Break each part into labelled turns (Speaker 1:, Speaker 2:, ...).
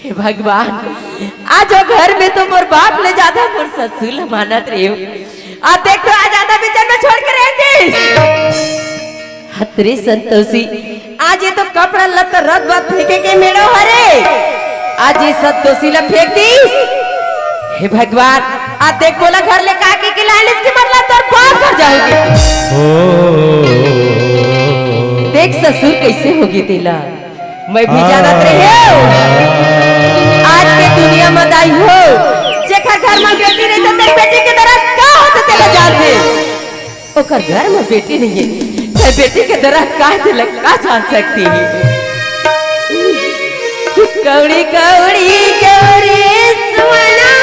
Speaker 1: हे भगवान आज घर में तो मोर बाप ले जाता मोर ससुर मानत रे आ देख तो आज आधा बिचन में छोड़ के रहती हतरे संतोषी आज ये तो कपड़ा लत्ता रद बात फेंके के मेड़ो हरे आज ये संतोषी ला फेंक दीस हे भगवान आज देख बोला घर ले काकी के लाइन इसके मरला तो बाप घर जाओगे देख ससुर कैसे होगी तेला मैं भी जानत रहे आज के दुनिया में दाई हो जेखा घर में बेटी रही तो तेरी बेटी के तरह का होते तेला जानते ओकर घर में बेटी नहीं है तेरी बेटी के तरह का तेला का जान सकती है कौड़ी कौड़ी कौड़ी सुना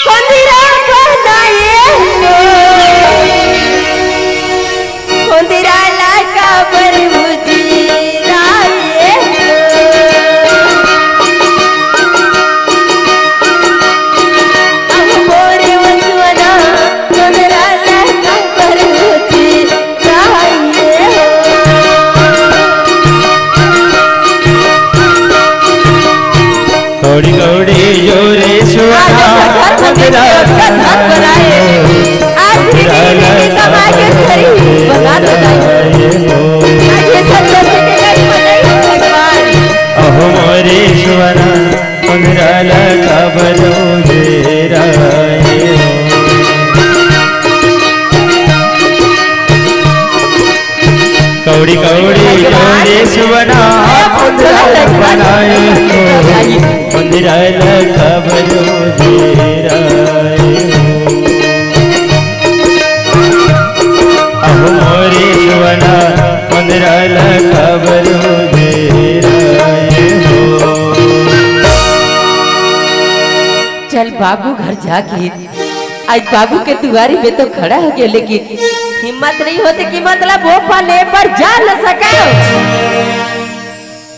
Speaker 1: कंदिरा बनाए कंदिरा लाका पर मुझी राये अब मोरे वसुना कंदिरा लाका पर मुझी राये
Speaker 2: कौड़ी कौड़ी जोरे सुना कंदिरा बनाए
Speaker 1: आज भी मेरी कमा के खरी बना दो आज ये सब लोग के घर बनाई भगवान
Speaker 2: अहो मोरे सुना कंदिरा लगा बजोगे राये कौड़ी कौड़ी जोरे सुना कंदिरा बनाए कंदिरा लगा बजोगे राये अहो मोरे सुना कंदिरा लगा बजोगे राये
Speaker 1: चल बाबू घर जाके आज बाबू के दुआरी पे तो खड़ा हो गया लेकिन हिम्मत नहीं होती कि मतलब वो पाले पर जा न सका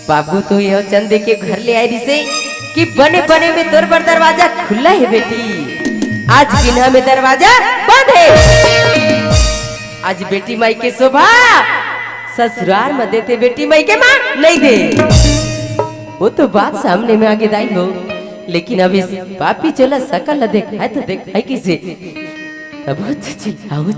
Speaker 1: बाबू तो ये चंदे के घर ले आई से कि बने बने में तोर पर दरवाजा खुला है बेटी आज बिना में दरवाजा बंद है आज बेटी माई के शोभा ससुराल में देते बेटी माई के मां नहीं दे वो तो बात सामने में आगे दाई हो लेकिन अभी पापी चला सकल देखा तो देखा किसे अब चिल्लाऊ